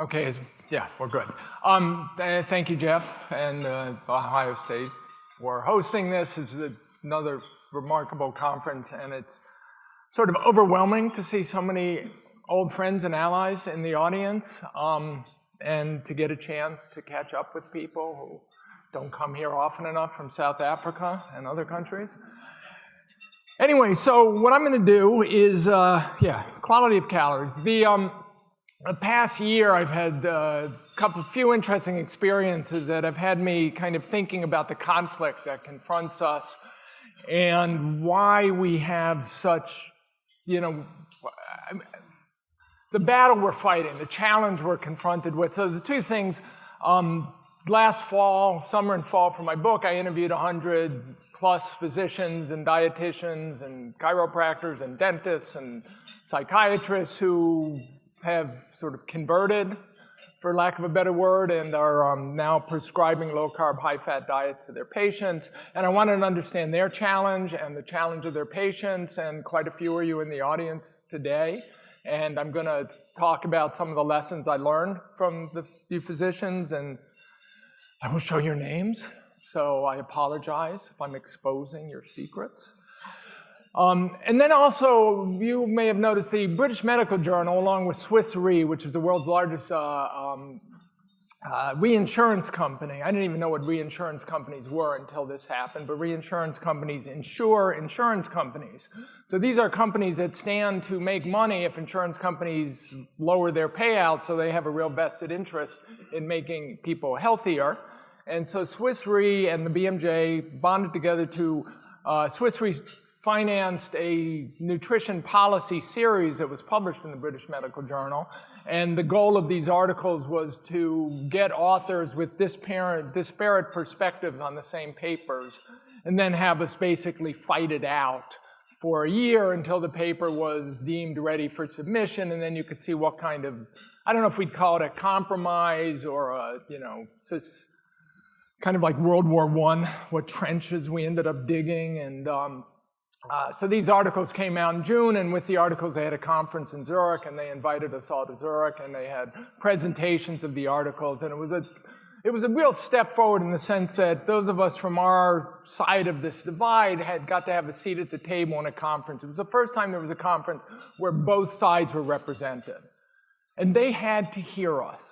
Okay, yeah, we're good. Thank you, Jeff, and Ohio State for hosting this. It's another remarkable conference, and it's sort of overwhelming to see so many old friends and allies in the audience, and to get a chance to catch up with people who don't come here often enough from South Africa and other countries. Anyway, so what I'm going to do is, quality of calories. The past year, I've had a few interesting experiences that have had me kind of thinking about the conflict that confronts us and why we have such, the battle we're fighting, the challenge we're confronted with. So the two things, last fall, summer and fall for my book, I interviewed 100 plus physicians and dietitians and chiropractors and dentists and psychiatrists who have sort of converted, for lack of a better word, and are now prescribing low-carb, high-fat diets to their patients. And I wanted to understand their challenge and the challenge of their patients, and quite a few of you in the audience today. And I'm going to talk about some of the lessons I learned from the physicians, and I will show your names, so I apologize if I'm exposing your secrets. And then also, you may have noticed the British Medical Journal, along with Swiss Re, which is the world's largest reinsurance company. I didn't even know what reinsurance companies were until this happened, but reinsurance companies insure insurance companies. So these are companies that stand to make money if insurance companies lower their payouts, so they have a real vested interest in making people healthier. And so Swiss Re and the BMJ bonded together to Swiss Re financed a nutrition policy series that was published in the British Medical Journal. And the goal of these articles was to get authors with disparate perspectives on the same papers, and then have us basically fight it out for a year until the paper was deemed ready for submission, and then you could see what kind of, I don't know if we'd call it a compromise or a, kind of like World War I, what trenches we ended up digging. And so these articles came out in June, and with the articles they had a conference in Zurich, and they invited us all to Zurich, and they had presentations of the articles, and it was a real step forward in the sense that those of us from our side of this divide had got to have a seat at the table in a conference. It was the first time there was a conference where both sides were represented, and they had to hear us,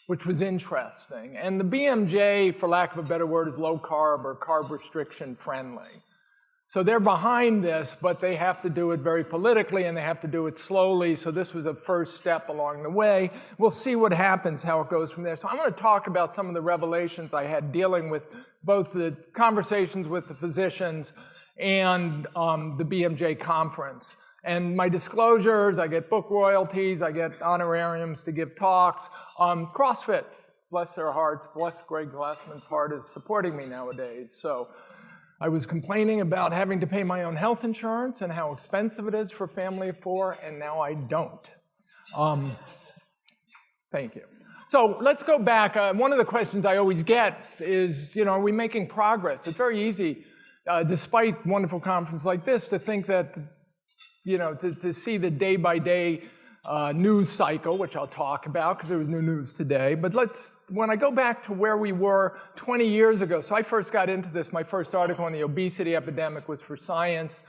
which was interesting. And the BMJ, for lack of a better word, is low carb or carb restriction friendly. So they're behind this, but they have to do it very politically, and they have to do it slowly. So this was a first step along the way. We'll see what happens, how it goes from there. So I'm going to talk about some of the revelations I had dealing with both the conversations with the physicians and the BMJ conference. And my disclosures, I get book royalties, I get honorariums to give talks. CrossFit, bless their hearts, bless Greg Glassman's heart, is supporting me nowadays. So I was complaining about having to pay my own health insurance and how expensive it is for a family of four, and now I don't. Thank you. So let's go back. One of the questions I always get is, are we making progress? It's very easy, despite wonderful conferences like this, to think that, to see the day-by-day news cycle, which I'll talk about because there was new news today. But when I go back to where we were 20 years ago, so I first got into this, my first article on the obesity epidemic was for Science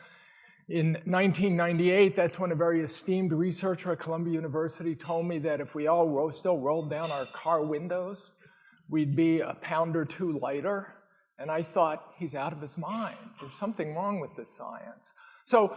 in 1998. That's when a very esteemed researcher at Columbia University told me that if we all still rolled down our car windows, we'd be a pound or two lighter. And I thought, he's out of his mind. There's something wrong with this science. So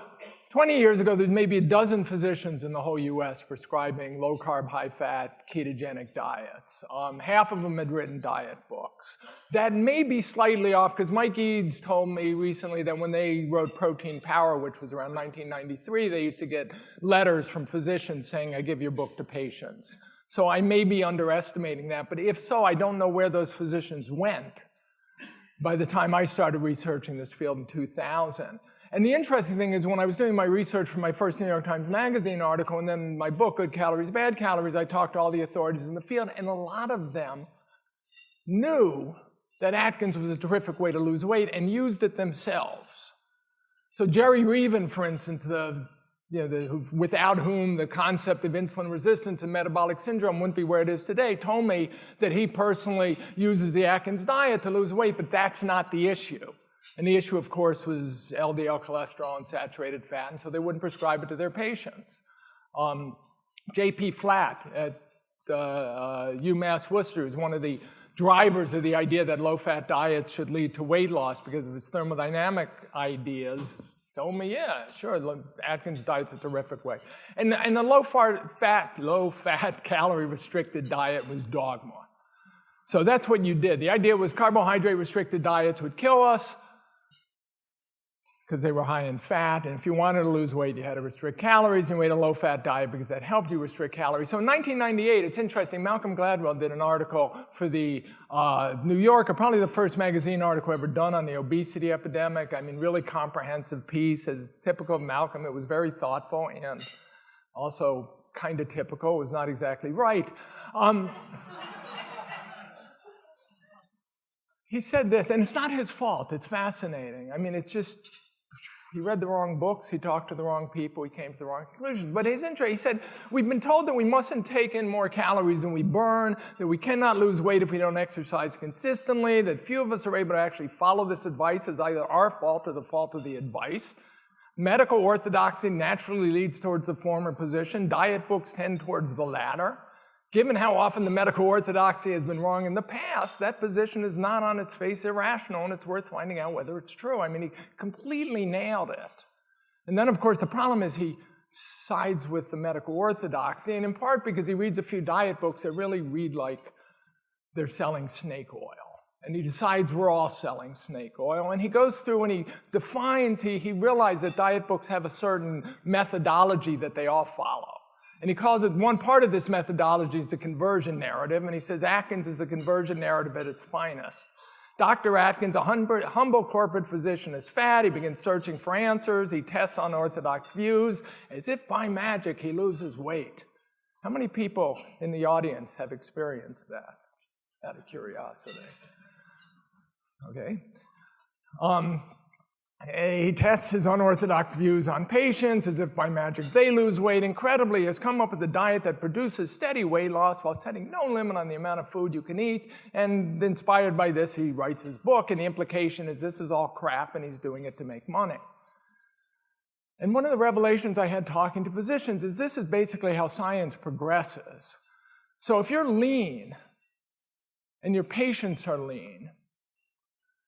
20 years ago, there's maybe a dozen physicians in the whole US prescribing low-carb, high-fat, ketogenic diets. Half of them had written diet books. That may be slightly off, because Mike Eads told me recently that when they wrote Protein Power, which was around 1993, they used to get letters from physicians saying, I give your book to patients. So I may be underestimating that, but if so, I don't know where those physicians went by the time I started researching this field in 2000. And the interesting thing is when I was doing my research for my first New York Times Magazine article and then my book, Good Calories, Bad Calories, I talked to all the authorities in the field, and a lot of them knew that Atkins was a terrific way to lose weight and used it themselves. So Jerry Reven, for instance, the without whom the concept of insulin resistance and metabolic syndrome wouldn't be where it is today, told me that he personally uses the Atkins diet to lose weight, but that's not the issue. And the issue, of course, was LDL cholesterol and saturated fat, and so they wouldn't prescribe it to their patients. J.P. Flatt at UMass Worcester is one of the drivers of the idea that low-fat diets should lead to weight loss because of his thermodynamic ideas. Told me, yeah, sure, Atkins diet's a terrific way. And the low-fat, calorie-restricted diet was dogma. So that's what you did. The idea was carbohydrate-restricted diets would kill us because they were high in fat, and if you wanted to lose weight, you had to restrict calories, and you ate a low-fat diet because that helped you restrict calories. So in 1998, it's interesting, Malcolm Gladwell did an article for the New Yorker, probably the first magazine article ever done on the obesity epidemic. I mean, really comprehensive piece, as typical of Malcolm. It was very thoughtful and also kind of typical. It was not exactly right. He said this, and it's not his fault. It's fascinating. I mean, it's just, he read the wrong books, he talked to the wrong people, he came to the wrong conclusions. But his interest, he said, we've been told that we mustn't take in more calories than we burn, that we cannot lose weight if we don't exercise consistently, that few of us are able to actually follow this advice as either our fault or the fault of the advice. Medical orthodoxy naturally leads towards the former position. Diet books tend towards the latter. Given how often the medical orthodoxy has been wrong in the past, that position is not on its face irrational, and it's worth finding out whether it's true. I mean, he completely nailed it. And then, of course, the problem is he sides with the medical orthodoxy, and in part because he reads a few diet books that really read like they're selling snake oil. And he decides we're all selling snake oil. And he goes through and he defines, he realized that diet books have a certain methodology that they all follow. And he calls it, one part of this methodology is the conversion narrative, and he says Atkins is a conversion narrative at its finest. Dr. Atkins, a humble corporate physician, is fat. He begins searching for answers. He tests unorthodox views. As if by magic, he loses weight. How many people in the audience have experienced that, out of curiosity? Okay. He tests his unorthodox views on patients as if by magic they lose weight. Incredibly, he has come up with a diet that produces steady weight loss while setting no limit on the amount of food you can eat. And inspired by this, he writes his book, and the implication is this is all crap and he's doing it to make money. And one of the revelations I had talking to physicians is this is basically how science progresses. So if you're lean and your patients are lean,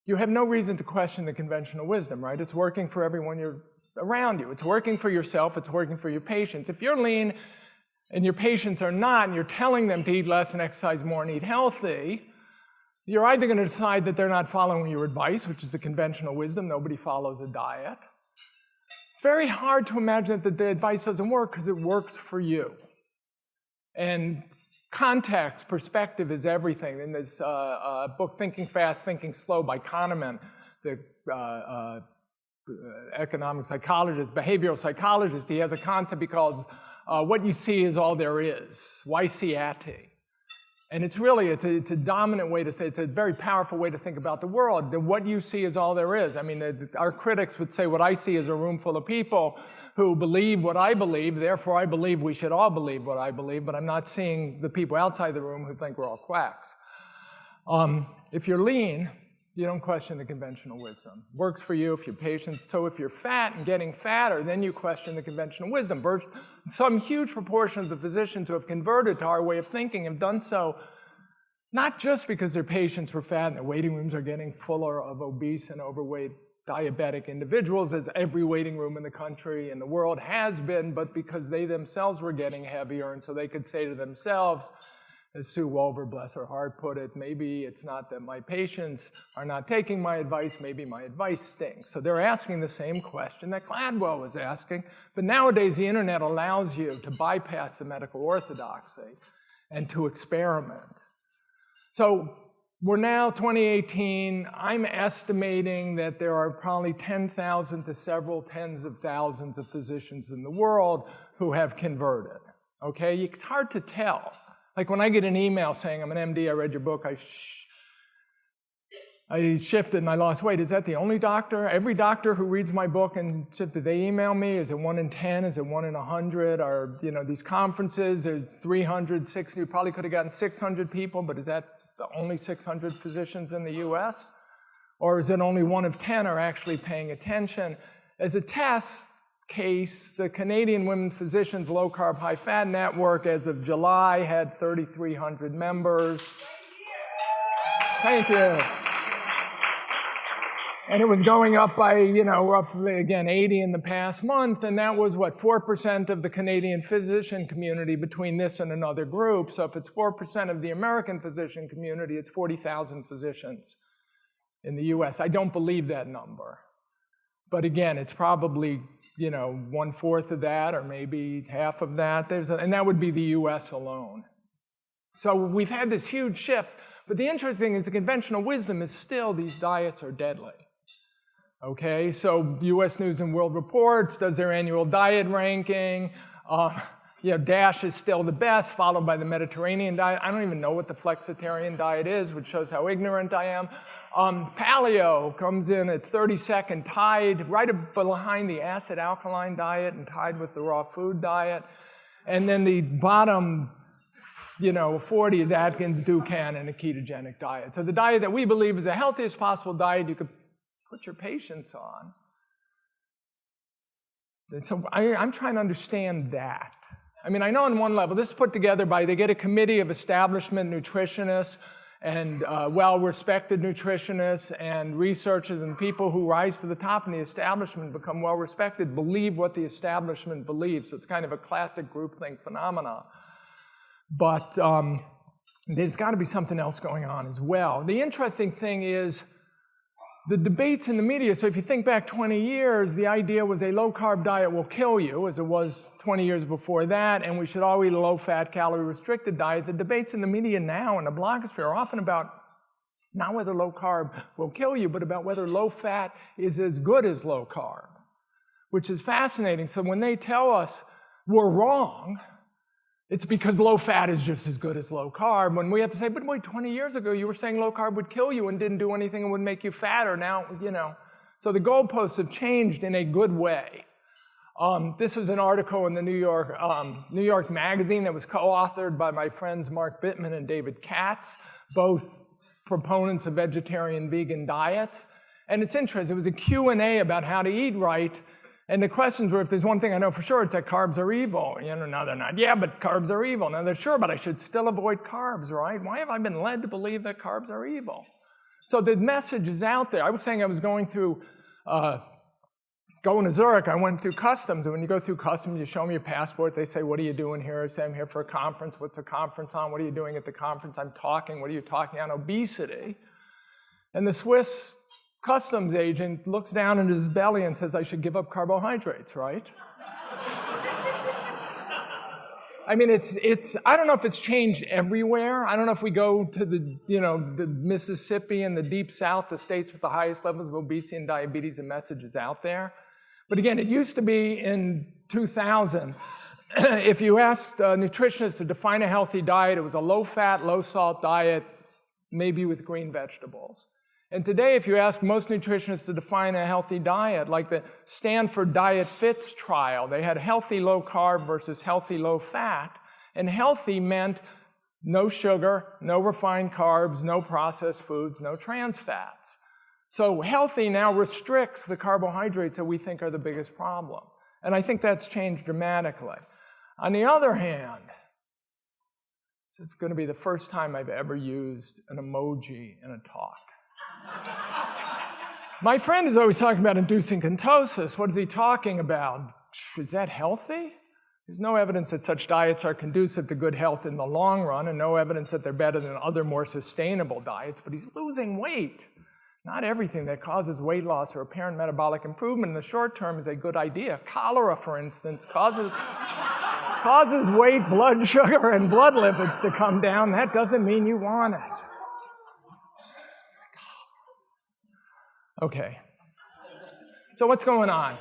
you have no reason to question the conventional wisdom, right? It's working for everyone around you. It's working for yourself. It's working for your patients. If you're lean and your patients are not, and you're telling them to eat less and exercise more and eat healthy, you're either going to decide that they're not following your advice, which is the conventional wisdom. Nobody follows a diet. It's very hard to imagine that the advice doesn't work because it works for you. And context, perspective is everything. In this book, Thinking Fast, Thinking Slow by Kahneman, the economic psychologist, behavioral psychologist, he has a concept he calls what you see is all there is, Wysiati. And it's really, it's a dominant way to think, it's a very powerful way to think about the world, that what you see is all there is. I mean, our critics would say what I see is a room full of people who believe what I believe, therefore I believe we should all believe what I believe, but I'm not seeing the people outside the room who think we're all quacks. If you're lean, you don't question the conventional wisdom. Works for you if you're patient. So if you're fat and getting fatter, then you question the conventional wisdom. Some huge proportion of the physicians who have converted to our way of thinking have done so not just because their patients were fat and their waiting rooms are getting fuller of obese and overweight diabetic individuals, as every waiting room in the country and the world has been, but because they themselves were getting heavier, and so they could say to themselves, as Sue Wolver, bless her heart, put it, maybe it's not that my patients are not taking my advice, maybe my advice stinks. So they're asking the same question that Gladwell was asking, but nowadays the internet allows you to bypass the medical orthodoxy and to experiment. So we're now 2018. I'm estimating that there are probably 10,000 to several tens of thousands of physicians in the world who have converted. Okay, it's hard to tell. Like when I get an email saying, I'm an MD, I read your book, I shifted and I lost weight. Is that the only doctor? Every doctor who reads my book and did they email me? Is it 1 in 10? Is it 1 in 100? Or, these conferences, there's 300, 600, you probably could have gotten 600 people, but is that the only 600 physicians in the US? Or is it only 1 of 10 are actually paying attention? As a test case, the Canadian Women's Physicians Low Carb High Fat Network as of July had 3,300 members. Thank you. And it was going up by, roughly, again, 80 in the past month, and that was, 4% of the Canadian physician community between this and another group. So if it's 4% of the American physician community, it's 40,000 physicians in the US. I don't believe that number. But again, it's probably, 1/4 of that, or maybe half of that. And that would be the US alone. So we've had this huge shift. But the interesting thing is the conventional wisdom is still these diets are deadly. Okay, so US News and World Reports does their annual diet ranking. DASH is still the best, followed by the Mediterranean diet. I don't even know what the flexitarian diet is, which shows how ignorant I am. Paleo comes in at 32nd, tied right behind the acid-alkaline diet and tied with the raw food diet. And then the bottom 40 is Atkins, Dukan, and a ketogenic diet. So the diet that we believe is the healthiest possible diet you could put your patients on. So I'm trying to understand that. I mean, I know on one level, this is put together by, they get a committee of establishment nutritionists and well-respected nutritionists and researchers, and people who rise to the top in the establishment become well-respected, believe what the establishment believes. So it's kind of a classic groupthink phenomena. But there's got to be something else going on as well. The interesting thing is the debates in the media. So if you think back 20 years, the idea was a low-carb diet will kill you, as it was 20 years before that, and we should all eat a low-fat, calorie-restricted diet. The debates in the media now and the blogosphere are often about not whether low-carb will kill you, but about whether low-fat is as good as low-carb, which is fascinating. So when they tell us we're wrong, it's because low-fat is just as good as low-carb, when we have to say, but wait, 20 years ago you were saying low-carb would kill you and didn't do anything and would make you fatter. Now, So the goalposts have changed in a good way. This was an article in the New York Magazine that was co-authored by my friends Mark Bittman and David Katz, both proponents of vegetarian-vegan diets. And it's interesting, it was a Q&A about how to eat right. And the questions were, if there's one thing I know for sure, it's that carbs are evil. No, they're not. Yeah, but carbs are evil. No, they're sure, but I should still avoid carbs, right? Why have I been led to believe that carbs are evil? So the message is out there. I was saying I was going to Zurich. I went through customs. And when you go through customs, you show them your passport. They say, what are you doing here? I say, I'm here for a conference. What's the conference on? What are you doing at the conference? I'm talking. What are you talking on? Obesity. And the Swiss customs agent looks down at his belly and says, I should give up carbohydrates, right? I mean, I don't know if it's changed everywhere. I don't know if we go to the Mississippi and the deep south, the states with the highest levels of obesity and diabetes, the message is out there. But again, it used to be in 2000, if you asked nutritionists to define a healthy diet, it was a low-fat, low-salt diet, maybe with green vegetables. And today, if you ask most nutritionists to define a healthy diet, like the Stanford Diet Fits trial, they had healthy low carb versus healthy low fat. And healthy meant no sugar, no refined carbs, no processed foods, no trans fats. So healthy now restricts the carbohydrates that we think are the biggest problem. And I think that's changed dramatically. On the other hand, this is going to be the first time I've ever used an emoji in a talk. My friend is always talking about inducing ketosis. What is he talking about? Is that healthy? There's no evidence that such diets are conducive to good health in the long run, and no evidence that they're better than other more sustainable diets, but he's losing weight. Not everything that causes weight loss or apparent metabolic improvement in the short term is a good idea. Cholera, for instance, causes weight, blood sugar, and blood lipids to come down. That doesn't mean you want it. Okay, so what's going on?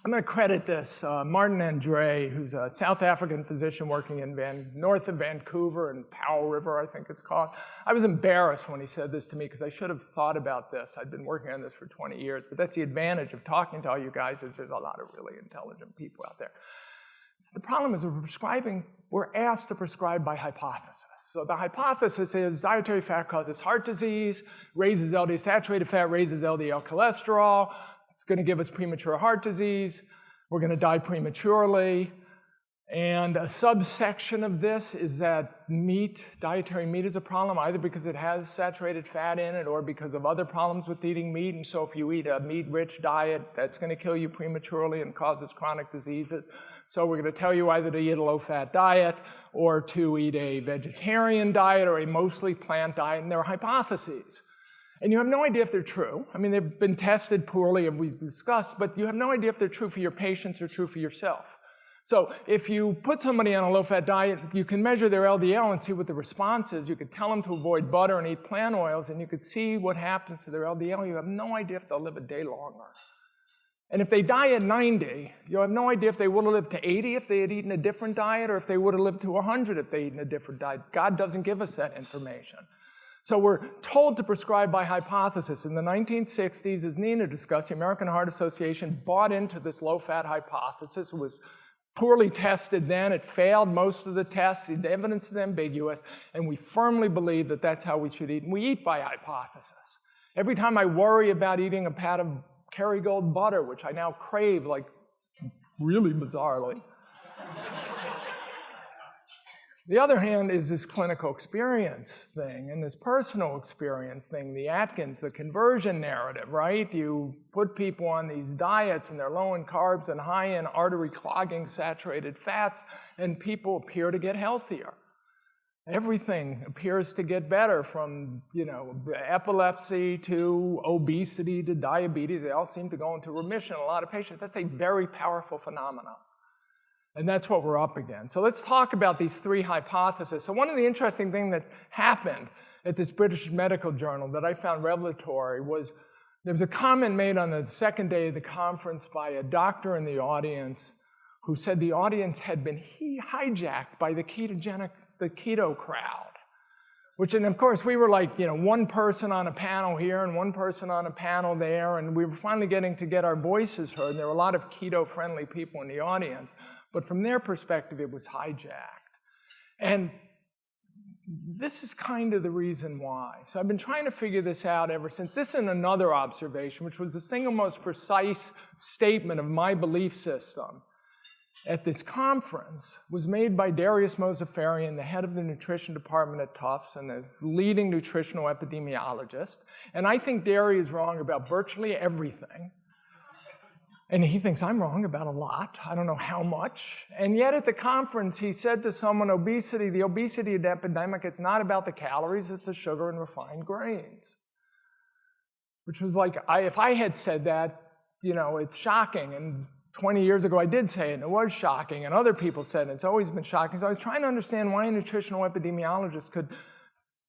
I'm going to credit this. Martin Andre, who's a South African physician working in north of Vancouver in Powell River, I think it's called. I was embarrassed when he said this to me because I should have thought about this. I'd been working on this for 20 years, but that's the advantage of talking to all you guys is there's a lot of really intelligent people out there. So the problem is we're asked to prescribe by hypothesis. So the hypothesis is dietary fat causes heart disease, raises LDL, saturated fat raises LDL cholesterol, it's going to give us premature heart disease, we're going to die prematurely, and a subsection of this is that dietary meat is a problem, either because it has saturated fat in it or because of other problems with eating meat, and so if you eat a meat-rich diet, that's going to kill you prematurely and causes chronic diseases. So we're going to tell you either to eat a low-fat diet or to eat a vegetarian diet or a mostly plant diet, and there are hypotheses. And you have no idea if they're true. I mean, they've been tested poorly, and we've discussed, but you have no idea if they're true for your patients or true for yourself. So if you put somebody on a low-fat diet, you can measure their LDL and see what the response is. You could tell them to avoid butter and eat plant oils, and you could see what happens to their LDL. You have no idea if they'll live a day longer. And if they die at 90, you have no idea if they would have lived to 80 if they had eaten a different diet, or if they would have lived to 100 if they had eaten a different diet. God doesn't give us that information. So we're told to prescribe by hypothesis. In the 1960s, as Nina discussed, the American Heart Association bought into this low-fat hypothesis. It was poorly tested then. It failed most of the tests. The evidence is ambiguous. And we firmly believe that that's how we should eat. And we eat by hypothesis. Every time I worry about eating a pat of Kerrygold butter, which I now crave, like, really bizarrely. The other hand is this clinical experience thing and this personal experience thing, the Atkins, the conversion narrative, right? You put people on these diets and they're low in carbs and high in artery clogging saturated fats, and people appear to get healthier. Everything appears to get better, from, epilepsy to obesity to diabetes. They all seem to go into remission in a lot of patients. That's a very powerful phenomenon. And that's what we're up against. So let's talk about these three hypotheses. So one of the interesting things that happened at this British Medical Journal that I found revelatory was there was a comment made on the second day of the conference by a doctor in the audience who said the audience had been hijacked by the keto crowd. And of course, we were like, one person on a panel here and one person on a panel there, and we were finally getting to get our voices heard. And there were a lot of keto-friendly people in the audience. But from their perspective, it was hijacked. And this is kind of the reason why. So I've been trying to figure this out ever since. This is another observation, which was the single most precise statement of my belief system at this conference, was made by Darius Mozaffarian, the head of the nutrition department at Tufts and the leading nutritional epidemiologist. And I think Darius is wrong about virtually everything. And he thinks I'm wrong about a lot. I don't know how much. And yet at the conference, he said to someone, the obesity epidemic, it's not about the calories, it's the sugar and refined grains. Which was like, if I had said that, it's shocking. And 20 years ago, I did say it, and it was shocking. And other people said it, it's always been shocking. So I was trying to understand why a nutritional epidemiologist could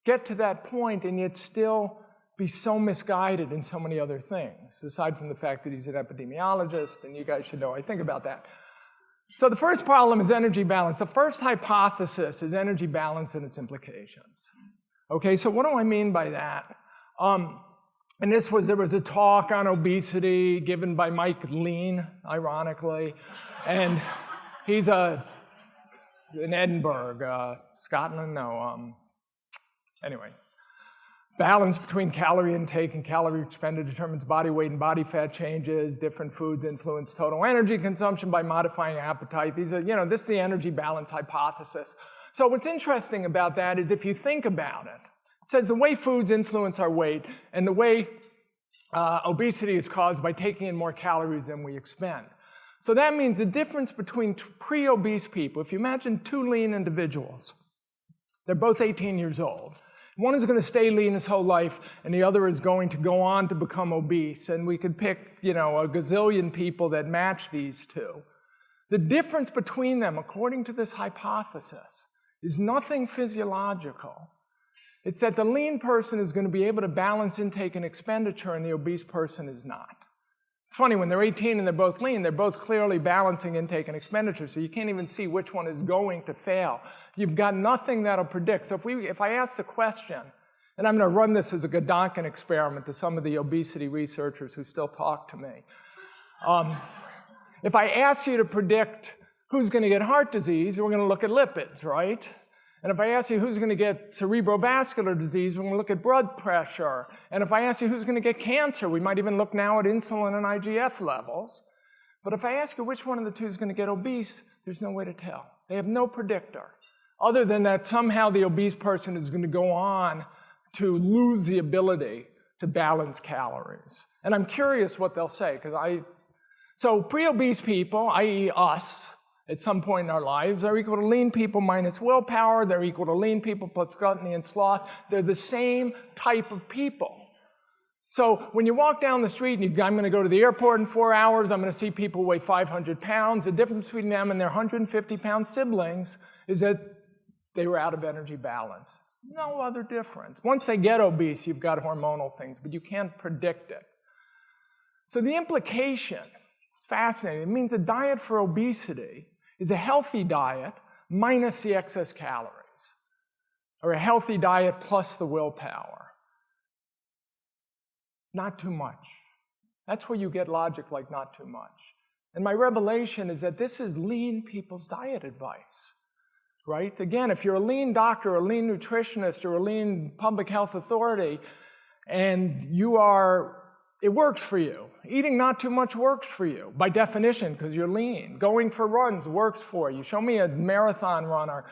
get to that point and yet still be so misguided in so many other things, aside from the fact that he's an epidemiologist, and you guys should know I think about that. So the first problem is energy balance. The first hypothesis is energy balance and its implications. Okay, so what do I mean by that? And there was a talk on obesity given by Mike Lean, ironically, and he's in Edinburgh, Scotland, anyway. Balance between calorie intake and calorie expended determines body weight and body fat changes. Different foods influence total energy consumption by modifying appetite. This is the energy balance hypothesis. So what's interesting about that is if you think about it, it says the way foods influence our weight and the way obesity is caused by taking in more calories than we expend. So that means the difference between pre-obese people, if you imagine two lean individuals, they're both 18 years old. One is going to stay lean his whole life, and the other is going to go on to become obese. And we could pick, a gazillion people that match these two. The difference between them, according to this hypothesis, is nothing physiological. It's that the lean person is going to be able to balance intake and expenditure, and the obese person is not. It's funny, when they're 18 and they're both lean, they're both clearly balancing intake and expenditure, so you can't even see which one is going to fail. You've got nothing that'll predict. So if I ask the question, and I'm going to run this as a Gedanken experiment to some of the obesity researchers who still talk to me. If I ask you to predict who's going to get heart disease, we're going to look at lipids, right? And if I ask you who's going to get cerebrovascular disease, we're going to look at blood pressure. And if I ask you who's going to get cancer, we might even look now at insulin and IGF levels. But if I ask you which one of the two is going to get obese, there's no way to tell. They have no predictor, other than that somehow the obese person is going to go on to lose the ability to balance calories. And I'm curious what they'll say, so pre-obese people, i.e. us, at some point in our lives, are equal to lean people minus willpower. They're equal to lean people plus gluttony and sloth. They're the same type of people. So when you walk down the street and I'm going to go to the airport in 4 hours, I'm going to see people weigh 500 pounds. The difference between them and their 150-pound siblings is that they were out of energy balance. No other difference. Once they get obese, you've got hormonal things, but you can't predict it. So the implication is fascinating. It means a diet for obesity is a healthy diet minus the excess calories, or a healthy diet plus the willpower. Not too much. That's where you get logic like not too much. And my revelation is that this is lean people's diet advice, right? Again, if you're a lean doctor, or a lean nutritionist, or a lean public health authority, and it works for you. Eating not too much works for you, by definition, because you're lean. Going for runs works for you. Show me a marathon runner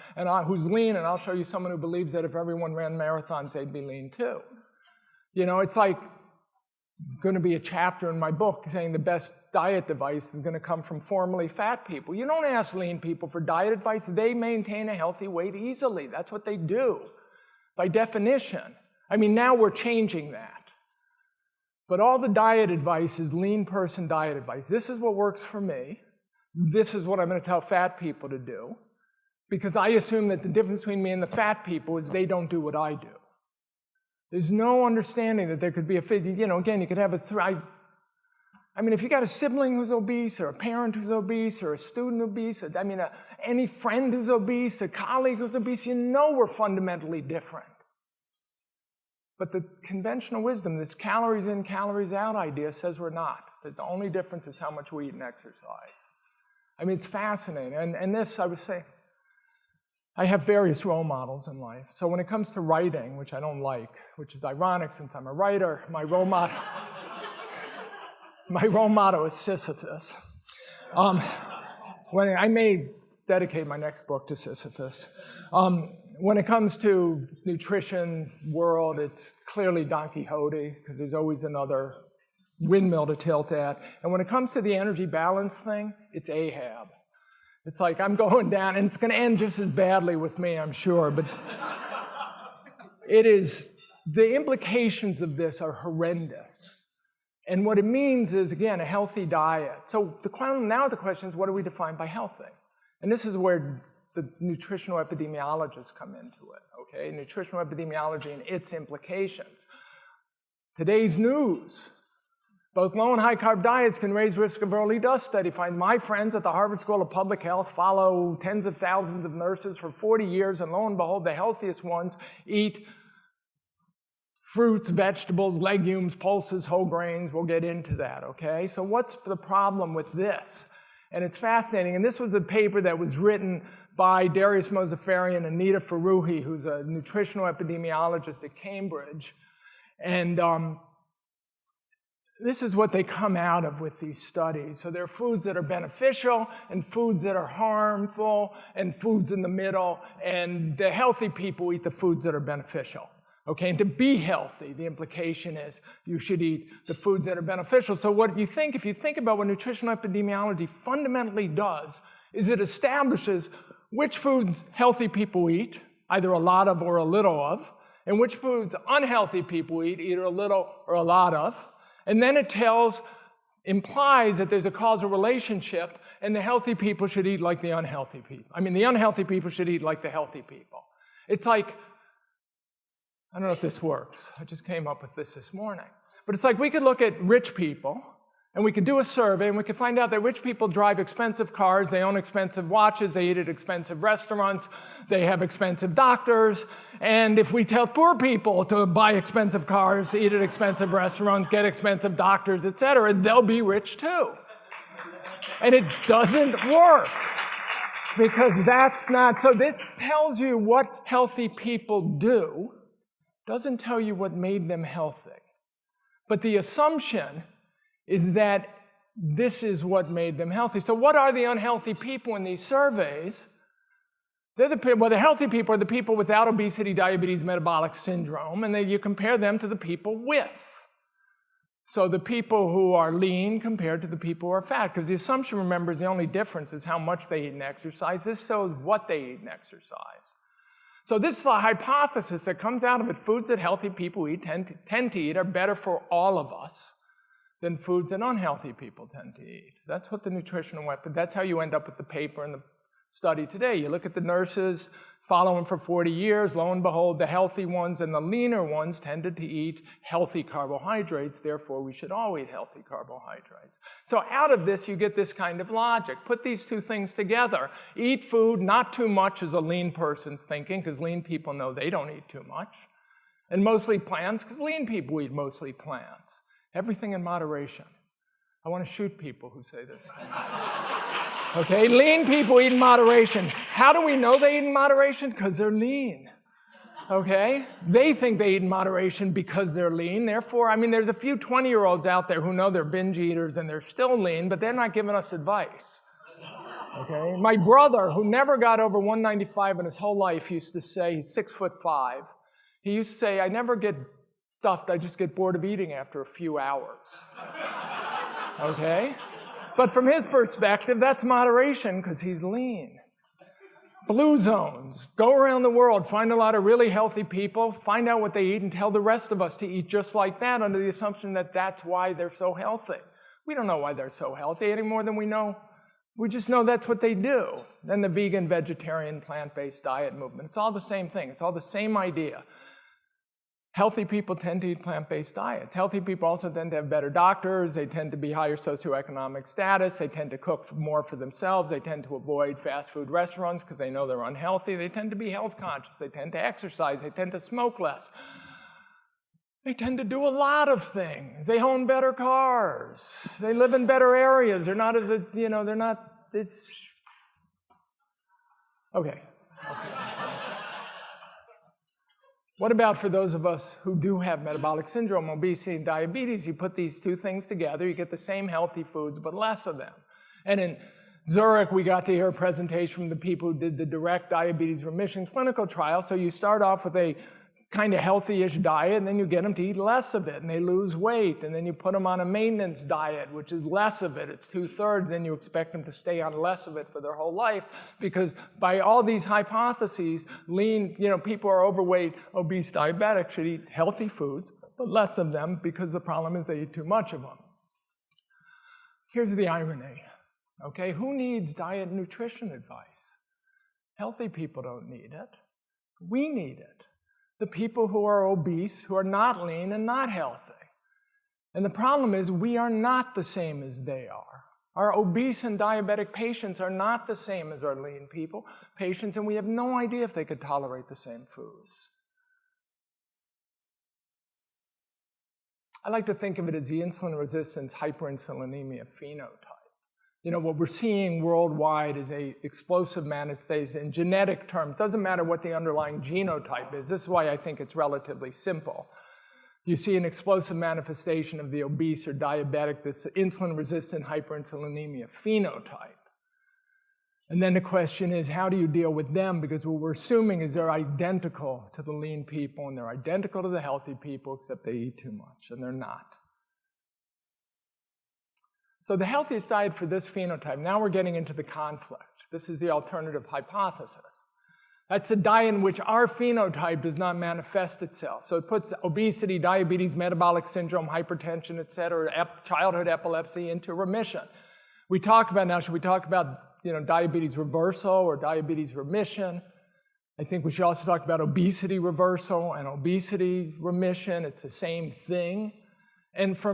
who's lean, and I'll show you someone who believes that if everyone ran marathons, they'd be lean too. You know, it's like going to be a chapter in my book saying the best diet advice is going to come from formerly fat people. You don't ask lean people for diet advice. They maintain a healthy weight easily. That's what they do, by definition. I mean, now we're changing that. But all the diet advice is lean person diet advice. This is what works for me. This is what I'm going to tell fat people to do, because I assume that the difference between me and the fat people is they don't do what I do. There's no understanding that there could be again, you could have if you got a sibling who's obese, or a parent who's obese, or a student obese, any friend who's obese, a colleague who's obese, we're fundamentally different. But the conventional wisdom, this calories in, calories out idea, says we're not. That the only difference is how much we eat and exercise. It's fascinating. And this, I was saying, I have various role models in life. So when it comes to writing, which I don't like, which is ironic since I'm a writer, my role motto is Sisyphus. When I may dedicate my next book to Sisyphus. When it comes to nutrition world, it's clearly Don Quixote, because there's always another windmill to tilt at. And when it comes to the energy balance thing, it's Ahab. It's like I'm going down, and it's going to end just as badly with me, I'm sure. But the implications of this are horrendous. And what it means is, again, a healthy diet. So now the question is, what do we define by healthy? And this is where the nutritional epidemiologists come into it, okay? Nutritional epidemiology and its implications. Today's news. Both low and high carb diets can raise risk of early death. Study find my friends at the Harvard School of Public Health follow tens of thousands of nurses for 40 years, and lo and behold, the healthiest ones eat fruits, vegetables, legumes, pulses, whole grains. We'll get into that, okay? So what's the problem with this? And it's fascinating. And this was a paper that was written by Darius Mozaffarian and Nita Faruhi, who's a nutritional epidemiologist at Cambridge. And this is what they come out of with these studies. So there are foods that are beneficial and foods that are harmful and foods in the middle. And the healthy people eat the foods that are beneficial. Okay, and to be healthy, the implication is you should eat the foods that are beneficial. So what you think, if you think about what nutritional epidemiology fundamentally does, is it establishes which foods healthy people eat, either a lot of or a little of, and which foods unhealthy people eat, either a little or a lot of. And then it implies that there's a causal relationship, and the healthy people should eat like the unhealthy people. The unhealthy people should eat like the healthy people. It's like, I don't know if this works. I just came up with this morning. But it's like we could look at rich people And we could do a survey, and we could find out that rich people drive expensive cars, they own expensive watches, they eat at expensive restaurants, they have expensive doctors. And if we tell poor people to buy expensive cars, eat at expensive restaurants, get expensive doctors, etc., they'll be rich too. And it doesn't work, because that's not. So this tells you what healthy people do, doesn't tell you what made them healthy. But the assumption is that this is what made them healthy. So what are the unhealthy people in these surveys? The healthy people are the people without obesity, diabetes, metabolic syndrome, and then you compare them to the people with. So the people who are lean compared to the people who are fat, because the assumption, remember, is the only difference is how much they eat and exercise. This shows what they eat and exercise. So this is the hypothesis that comes out of it. Foods that healthy people tend to eat are better for all of us than foods that unhealthy people tend to eat. That's what the nutritional weapon, that's how you end up with the paper and the study today. You look at the nurses, follow them for 40 years, lo and behold, the healthy ones and the leaner ones tended to eat healthy carbohydrates, therefore we should all eat healthy carbohydrates. So out of this, you get this kind of logic. Put these two things together. Eat food, not too much is a lean person's thinking, because lean people know they don't eat too much. And mostly plants, because lean people eat mostly plants. Everything in moderation. I want to shoot people who say this. Okay, lean people eat in moderation. How do we know they eat in moderation? Because they're lean. Okay? They think they eat in moderation because they're lean. Therefore, I mean, there's a few 20-year-olds out there who know they're binge eaters and they're still lean, but they're not giving us advice. Okay? My brother, who never got over 195 in his whole life, used to say, he's 6'5", he used to say, I never get stuffed, I just get bored of eating after a few hours. Okay? But from his perspective, that's moderation because he's lean. Blue zones. Go around the world, find a lot of really healthy people, find out what they eat, and tell the rest of us to eat just like that under the assumption that that's why they're so healthy. We don't know why they're so healthy any more than we know. We just know that's what they do. Then the vegan, vegetarian, plant-based diet movement. It's all the same thing. It's all the same idea. Healthy people tend to eat plant-based diets. Healthy people also tend to have better doctors. They tend to be higher socioeconomic status. They tend to cook more for themselves. They tend to avoid fast food restaurants because they know they're unhealthy. They tend to be health conscious. They tend to exercise. They tend to smoke less. They tend to do a lot of things. They own better cars. They live in better areas. They're not as, they're not, it's, okay. What about for those of us who do have metabolic syndrome, obesity, and diabetes? You put these two things together, you get the same healthy foods, but less of them. And in Zurich, we got to hear a presentation from the people who did the direct diabetes remission clinical trial. So you start off with a kind of healthy-ish diet, and then you get them to eat less of it, and they lose weight. And then you put them on a maintenance diet, which is less of it. It's 2/3, then you expect them to stay on less of it for their whole life, because by all these hypotheses, lean, people are overweight, obese, diabetic should eat healthy foods, but less of them, because the problem is they eat too much of them. Here's the irony, okay? Who needs diet and nutrition advice? Healthy people don't need it. We need it. The people who are obese, who are not lean and not healthy. And the problem is we are not the same as they are. Our obese and diabetic patients are not the same as our lean patients, and we have no idea if they could tolerate the same foods. I like to think of it as the insulin resistance hyperinsulinemia phenotype. What we're seeing worldwide is an explosive manifestation in genetic terms. Doesn't matter what the underlying genotype is. This is why I think it's relatively simple. You see an explosive manifestation of the obese or diabetic, this insulin-resistant hyperinsulinemia phenotype. And then the question is, how do you deal with them? Because what we're assuming is they're identical to the lean people, and they're identical to the healthy people, except they eat too much, and they're not. So the healthiest diet for this phenotype, now we're getting into the conflict. This is the alternative hypothesis. That's a diet in which our phenotype does not manifest itself. So it puts obesity, diabetes, metabolic syndrome, hypertension, et cetera, childhood epilepsy into remission. We talk about now, should we talk about diabetes reversal or diabetes remission? I think we should also talk about obesity reversal and obesity remission. It's the same thing. And for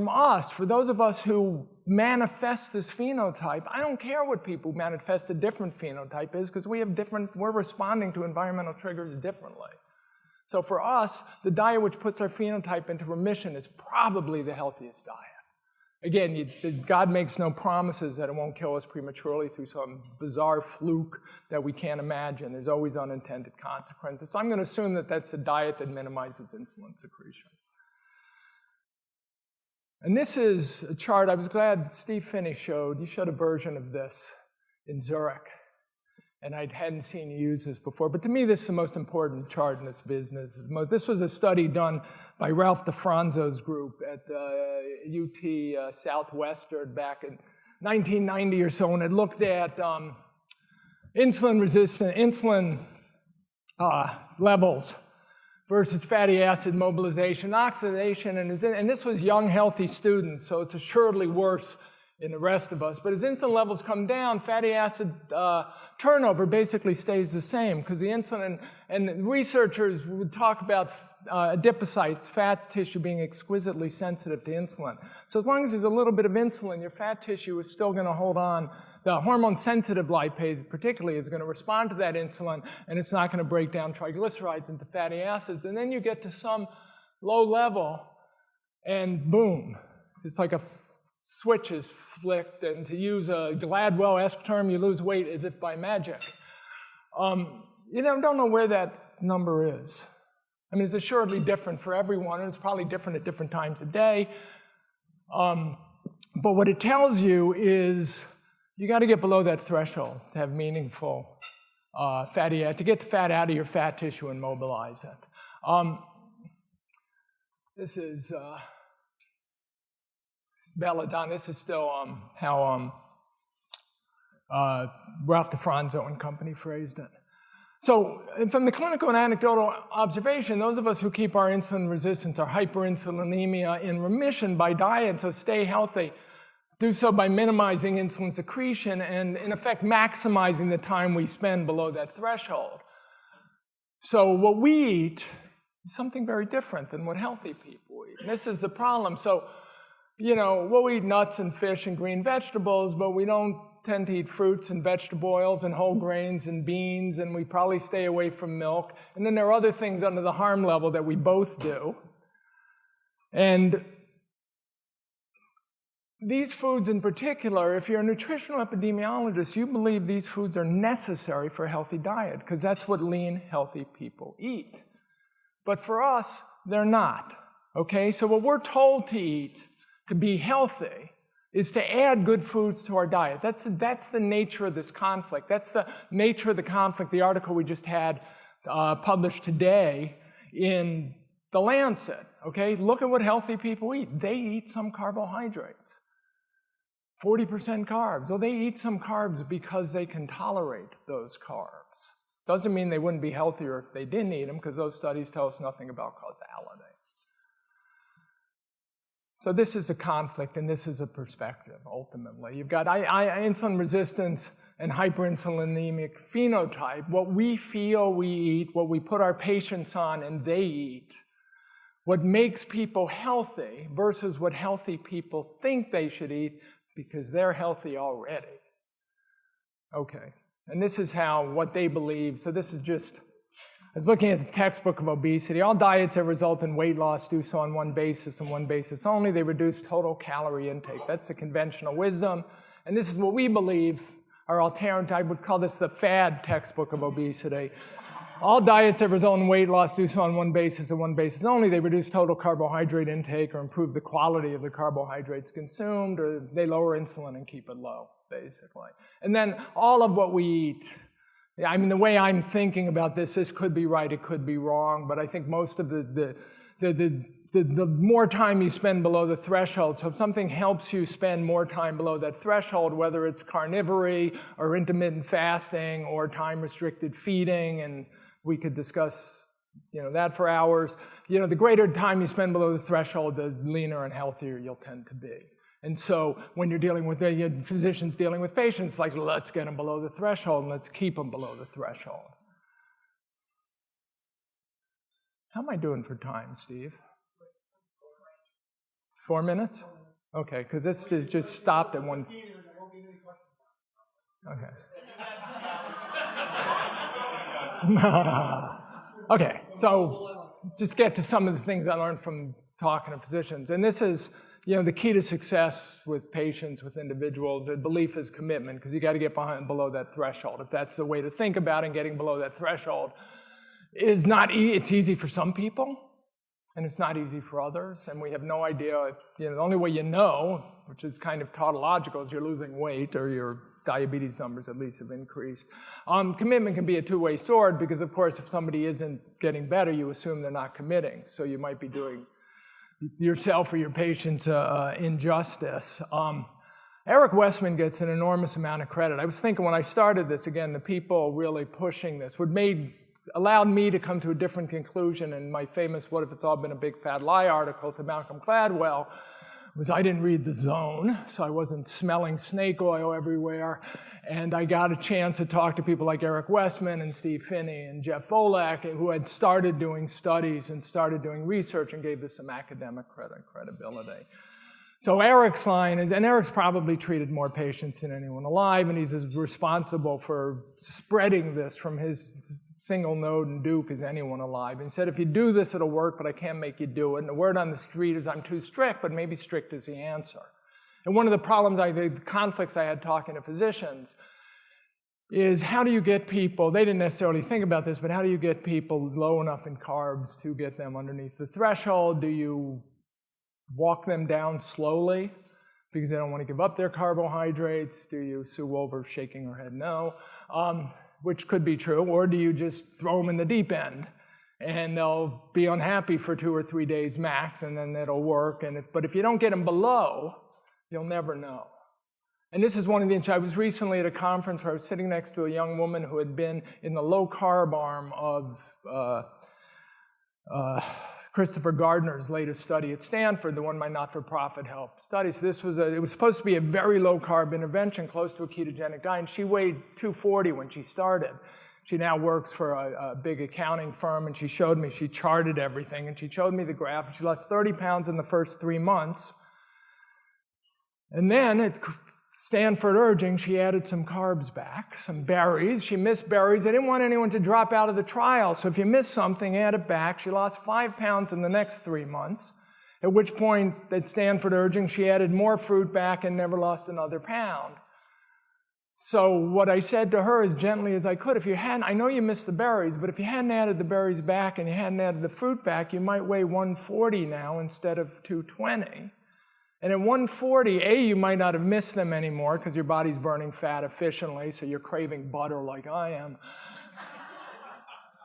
those of us who manifest this phenotype, I don't care what people manifest a different phenotype is, because we're responding to environmental triggers differently. So for us, the diet which puts our phenotype into remission is probably the healthiest diet. Again, God makes no promises that it won't kill us prematurely through some bizarre fluke that we can't imagine. There's always unintended consequences. So I'm going to assume that that's a diet that minimizes insulin secretion. And this is a chart I was glad Steve Finney showed. You showed a version of this in Zurich. And I hadn't seen you use this before. But to me, this is the most important chart in this business. This was a study done by Ralph DeFranzo's group at UT Southwestern back in 1990 or so. And it looked at insulin levels versus fatty acid mobilization, oxidation. And this was young, healthy students. So it's assuredly worse in the rest of us. But as insulin levels come down, fatty acid turnover basically stays the same, because the insulin, and researchers would talk about adipocytes, fat tissue, being exquisitely sensitive to insulin. So as long as there's a little bit of insulin, your fat tissue is still going to hold on. The hormone-sensitive lipase particularly is going to respond to that insulin, and it's not going to break down triglycerides into fatty acids. And then you get to some low level, and boom, it's like a switch is flicked, and to use a Gladwell-esque term, you lose weight as if by magic. You don't know where that number is. I mean, it's assuredly different for everyone, and it's probably different at different times of day. But what it tells you is you got to get below that threshold to have meaningful fatty acid, to get the fat out of your fat tissue and mobilize it. This is Belladonna. This is still how Ralph DeFranzo and company phrased it. So from the clinical and anecdotal observation, those of us who keep our insulin resistance, our hyperinsulinemia, in remission by diet, so stay healthy, do so by minimizing insulin secretion and, in effect, maximizing the time we spend below that threshold. So what we eat is something very different than what healthy people eat. And this is the problem. So, you know, we'll eat nuts and fish and green vegetables, but we don't tend to eat fruits and vegetable oils and whole grains and beans, and we probably stay away from milk. And then there are other things under the harm level that we both do. And these foods in particular, if you're a nutritional epidemiologist, you believe these foods are necessary for a healthy diet, because that's what lean, healthy people eat. But for us, they're not. Okay? So what we're told to eat to be healthy is to add good foods to our diet. That's the nature of this conflict. That's the nature of the conflict, the article we just had published today in The Lancet. Okay? Look at what healthy people eat. They eat some carbohydrates. 40% carbs. Well, they eat some carbs because they can tolerate those carbs. Doesn't mean they wouldn't be healthier if they didn't eat them, because those studies tell us nothing about causality. So this is a conflict, and this is a perspective, ultimately. You've got insulin resistance and hyperinsulinemic phenotype, what we feel we eat, what we put our patients on and they eat, what makes people healthy versus what healthy people think they should eat because they're healthy already. Okay, and this is what they believe. So this is just, I was looking at the textbook of obesity. All diets that result in weight loss do so on one basis and one basis only. They reduce total calorie intake. That's the conventional wisdom. And this is what we believe, our alternative, I would call this the fad textbook of obesity. All diets that result in weight loss do so on one basis and one basis only. They reduce total carbohydrate intake or improve the quality of the carbohydrates consumed, or they lower insulin and keep it low, basically. And then all of what we eat, I mean, the way I'm thinking about this could be right, it could be wrong, but I think most of the more time you spend below the threshold, so if something helps you spend more time below that threshold, whether it's carnivory or intermittent fasting or time-restricted feeding, and we could discuss that for hours, the greater time you spend below the threshold, the leaner and healthier you'll tend to be. And so when you're dealing with physicians dealing with patients, it's like, let's get them below the threshold and let's keep them below the threshold. How am I doing for time, Steve? 4 minutes? Okay, because this is just stopped at one. Okay. Okay, so just get to some of the things I learned from talking to physicians. And this is, the key to success with patients, with individuals. Belief is commitment, because you got to get below that threshold. If that's the way to think about it, and getting below that threshold is not it's easy for some people, and it's not easy for others. And we have no idea, the only way you know, which is kind of tautological, is you're losing weight or your diabetes numbers at least have increased. Commitment can be a two-way sword, because of course if somebody isn't getting better, you assume they're not committing. So you might be doing yourself or your patients injustice. Eric Westman gets an enormous amount of credit. I was thinking when I started this, again, the people really pushing this allowed me to come to a different conclusion. And my famous "What if it's all been a big fat lie" article to Malcolm Gladwell was I didn't read The Zone, so I wasn't smelling snake oil everywhere. And I got a chance to talk to people like Eric Westman and Steve Finney and Jeff Volek, who had started doing studies and started doing research and gave this some academic credibility. So Eric's line is, and Eric's probably treated more patients than anyone alive, and he's as responsible for spreading this from his single node in Duke as anyone alive. And he said, if you do this, it'll work, but I can't make you do it. And the word on the street is I'm too strict, but maybe strict is the answer. And one of the problems, the conflicts I had talking to physicians is how do you get people, they didn't necessarily think about this, but how do you get people low enough in carbs to get them underneath the threshold? Do you walk them down slowly because they don't want to give up their carbohydrates? Do you, Sue Wolver shaking her head no, which could be true, or do you just throw them in the deep end and they'll be unhappy for 2 or 3 days max and then it'll work? But if you don't get them below, you'll never know. And this is one of the, I was recently at a conference where I was sitting next to a young woman who had been in the low carb arm of Christopher Gardner's latest study at Stanford, the one my not-for-profit helped study. So this was it was supposed to be a very low-carb intervention, close to a ketogenic diet, and she weighed 240 when she started. She now works for a big accounting firm, and she showed me, she charted everything, and she showed me the graph, and she lost 30 pounds in the first 3 months. And then at Stanford urging, she added some carbs back, some berries. She missed berries. They didn't want anyone to drop out of the trial. So if you miss something, add it back. She lost 5 pounds in the next 3 months, at which point at Stanford urging, she added more fruit back and never lost another pound. So what I said to her as gently as I could, if you hadn't, I know you missed the berries, but if you hadn't added the berries back and you hadn't added the fruit back, you might weigh 140 now instead of 220. And at 140, A, you might not have missed them anymore because your body's burning fat efficiently, so you're craving butter like I am.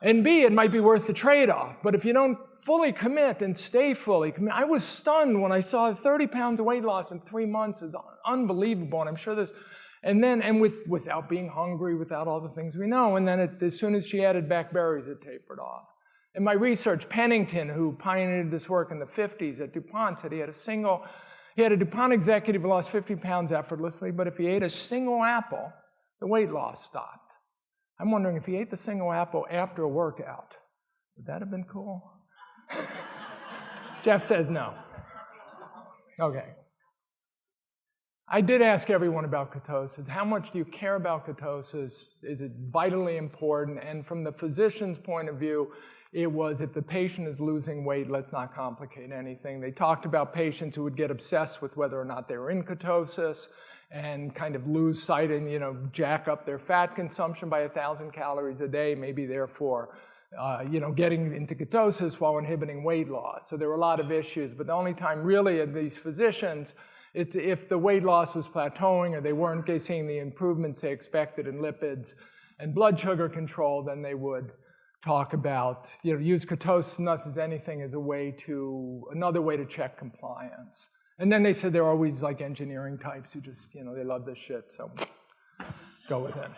And B, it might be worth the trade-off. But if you don't fully commit and stay fully committed, I was stunned when I saw 30 pounds of weight loss in 3 months is unbelievable. And I'm sure there's, without being hungry, without all the things we know. And then as soon as she added back berries, it tapered off. In my research, Pennington, who pioneered this work in the 50s at DuPont, said he had a DuPont executive who lost 50 pounds effortlessly, but if he ate a single apple, the weight loss stopped. I'm wondering if he ate the single apple after a workout, would that have been cool? Jeff says no. Okay. I did ask everyone about ketosis. How much do you care about ketosis? Is it vitally important? And from the physician's point of view, it was, if the patient is losing weight, let's not complicate anything. They talked about patients who would get obsessed with whether or not they were in ketosis and kind of lose sight and, jack up their fat consumption by 1,000 calories a day, maybe therefore, getting into ketosis while inhibiting weight loss. So there were a lot of issues, but the only time really of these physicians, if the weight loss was plateauing or they weren't seeing the improvements they expected in lipids and blood sugar control, then they would talk about, use ketosis nuts as anything as another way to check compliance. And then they said they're always like engineering types who just, they love this shit, so go with it.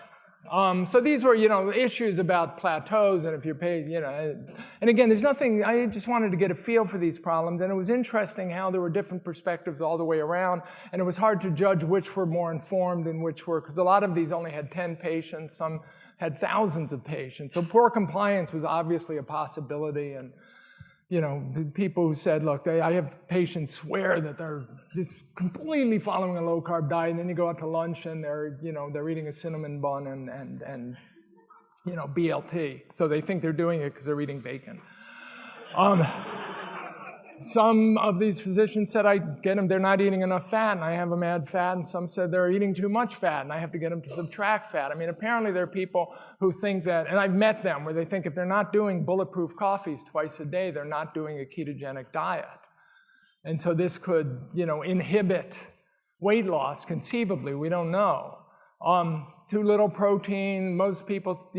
So these were, issues about plateaus and if you're paid, and again, there's nothing, I just wanted to get a feel for these problems, and it was interesting how there were different perspectives all the way around, and it was hard to judge which were more informed and which were, because a lot of these only had 10 patients, some had thousands of patients. So poor compliance was obviously a possibility, and the people who said, look, I have patients swear that they're just completely following a low-carb diet, and then you go out to lunch and they're eating a cinnamon bun and BLT. So they think they're doing it because they're eating bacon. Some of these physicians said I get them, they're not eating enough fat, and I have them add fat, and some said they're eating too much fat, and I have to get them to subtract fat. I mean, apparently there are people who think that, and I've met them, where they think if they're not doing bulletproof coffees twice a day, they're not doing a ketogenic diet. And so this could, inhibit weight loss, conceivably, we don't know. Too little protein, most people,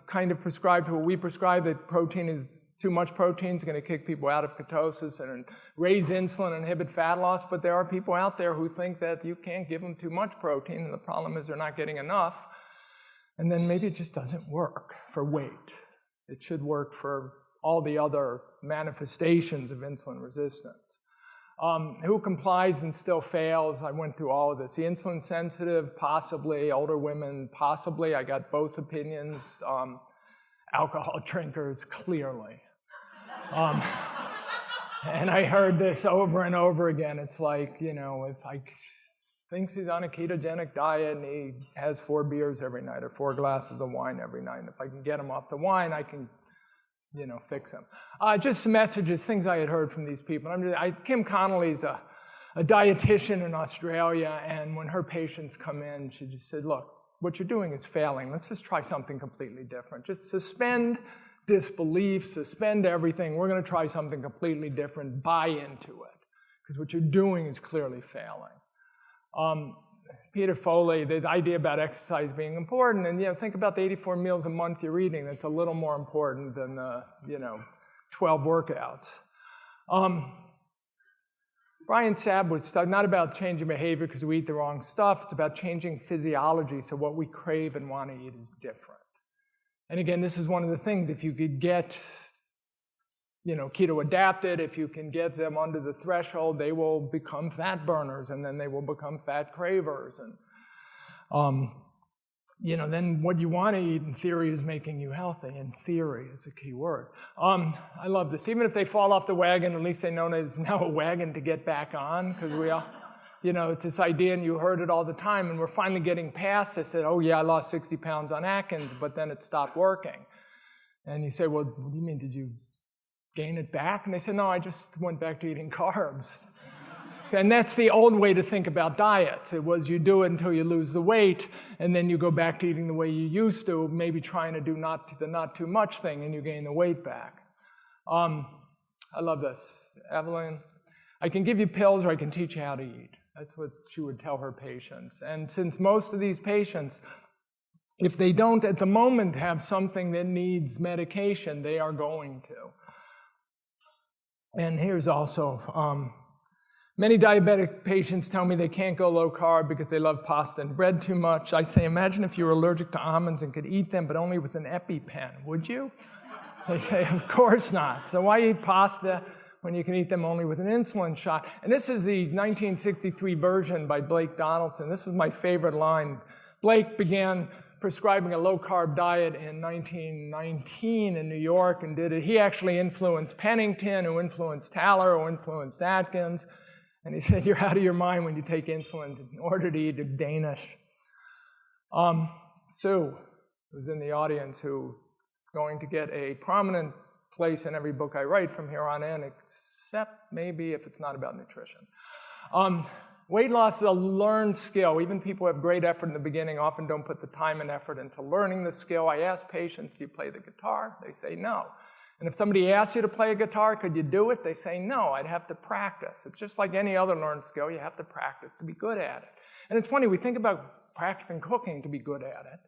kind of prescribe to what we prescribe, that protein is too much protein is going to kick people out of ketosis and raise insulin and inhibit fat loss, but there are people out there who think that you can't give them too much protein, and the problem is they're not getting enough, and then maybe it just doesn't work for weight. It should work for all the other manifestations of insulin resistance. Who complies and still fails? I went through all of this. The insulin sensitive, possibly. Older women, possibly. I got both opinions. Alcohol drinkers, clearly. And I heard this over and over again. It's like, if I thinks he's on a ketogenic diet and he has 4 beers every night or 4 glasses of wine every night, and if I can get him off the wine, I can fix them. Just some messages, things I had heard from these people. Kim Connolly's a dietitian in Australia, and when her patients come in, she just said, look, what you're doing is failing. Let's just try something completely different. Just suspend disbelief, suspend everything. We're going to try something completely different. Buy into it, because what you're doing is clearly failing. Peter Foley, the idea about exercise being important, and think about the 84 meals a month you're eating. That's a little more important than the 12 workouts. Brian Sabb was not about changing behavior because we eat the wrong stuff. It's about changing physiology, so what we crave and want to eat is different. And again, this is one of the things, if you could get keto adapted, if you can get them under the threshold, they will become fat burners, and then they will become fat cravers. And, then what you want to eat in theory is making you healthy. In theory is a key word. I love this. Even if they fall off the wagon, at least they know there's now a wagon to get back on, because we all, it's this idea, and you heard it all the time, and we're finally getting past this, that, oh yeah, I lost 60 pounds on Atkins, but then it stopped working. And you say, well, what do you mean, did you gain it back? And they said, no, I just went back to eating carbs. And that's the old way to think about diets. It was you do it until you lose the weight, and then you go back to eating the way you used to, maybe trying to do the not too much thing, and you gain the weight back. I love this. Evelyn, I can give you pills or I can teach you how to eat. That's what she would tell her patients. And since most of these patients, if they don't at the moment have something that needs medication, they are going to. And here's also, many diabetic patients tell me they can't go low carb because they love pasta and bread too much. I say, imagine if you were allergic to almonds and could eat them, but only with an EpiPen, would you? They say, of course not. So why eat pasta when you can eat them only with an insulin shot? And this is the 1963 version by Blake Donaldson. This was my favorite line. Blake began prescribing a low-carb diet in 1919 in New York and did it. He actually influenced Pennington, who influenced Taller, who influenced Atkins. And he said, you're out of your mind when you take insulin in order to eat a Danish. Sue, who's in the audience, who is going to get a prominent place in every book I write from here on in, except maybe if it's not about nutrition. Weight loss is a learned skill. Even people who have great effort in the beginning often don't put the time and effort into learning the skill. I ask patients, do you play the guitar? They say no. And if somebody asks you to play a guitar, could you do it? They say no, I'd have to practice. It's just like any other learned skill. You have to practice to be good at it. And it's funny, we think about practicing cooking to be good at it.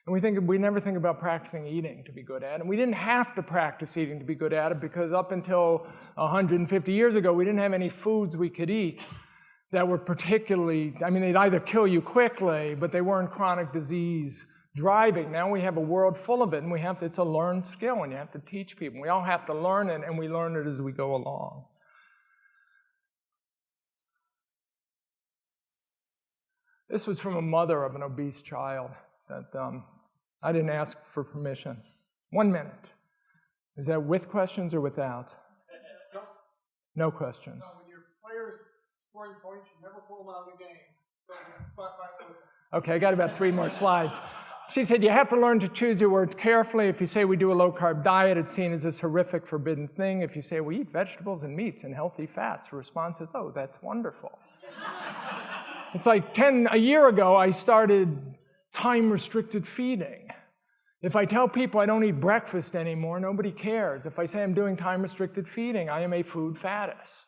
And we never think about practicing eating to be good at it. And we didn't have to practice eating to be good at it, because up until 150 years ago, we didn't have any foods we could eat that were particularly, they'd either kill you quickly, but they weren't chronic disease driving. Now we have a world full of it, and it's a learned skill, and you have to teach people. We all have to learn it, and we learn it as we go along. This was from a mother of an obese child that I didn't ask for permission. 1 minute. Is that with questions or without? No questions. No, when your player's scoring points, you never pull them out of the game. Okay, I got about 3 more slides. She said, you have to learn to choose your words carefully. If you say we do a low-carb diet, it's seen as this horrific, forbidden thing. If you say we eat vegetables and meats and healthy fats, the response is, oh, that's wonderful. It's like a year ago, I started time-restricted feeding. If I tell people I don't eat breakfast anymore, nobody cares. If I say I'm doing time-restricted feeding, I am a food faddist.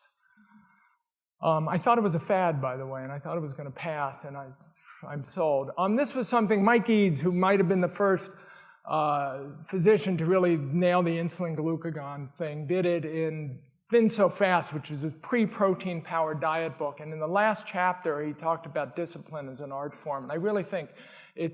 I thought it was a fad, by the way, and I thought it was going to pass, and I'm sold. This was something Mike Eads, who might have been the first physician to really nail the insulin glucagon thing, did it in Thin So Fast, which is a pre-protein powered diet book. And in the last chapter, he talked about discipline as an art form. And I really think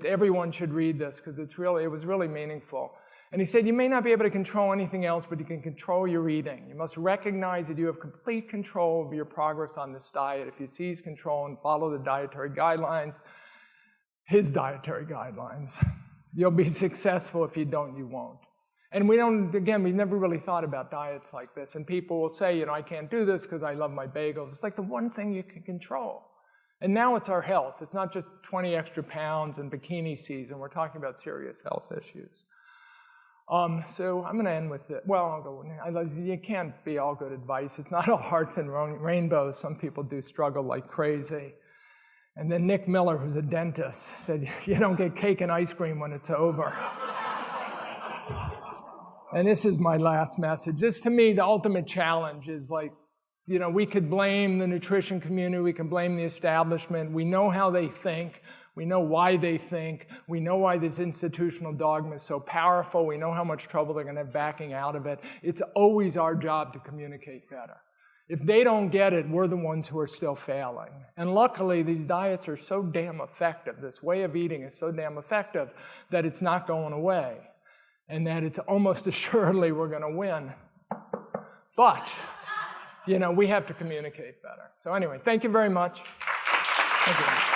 everyone should read this because it was really meaningful. And he said, you may not be able to control anything else, but you can control your eating. You must recognize that you have complete control over your progress on this diet. If you seize control and follow the dietary guidelines, his dietary guidelines, you'll be successful. If you don't, you won't. And we've never really thought about diets like this. And people will say, I can't do this because I love my bagels. It's like the one thing you can control. And now it's our health. It's not just 20 extra pounds and bikini season. We're talking about serious health issues. So I'm going to end with it. Well, I'll go. You can't be all good advice. It's not all hearts and rainbows. Some people do struggle like crazy. And then Nick Miller, who's a dentist, said, you don't get cake and ice cream when it's over. And this is my last message. This, to me, the ultimate challenge is like, we could blame the nutrition community. We can blame the establishment. We know how they think. We know why they think. We know why this institutional dogma is so powerful. We know how much trouble they're going to have backing out of it. It's always our job to communicate better. If they don't get it, we're the ones who are still failing. And luckily, these diets are so damn effective. This way of eating is so damn effective that it's not going away. And that it's almost assuredly we're going to win. But, we have to communicate better. So anyway, thank you very much. Thank you.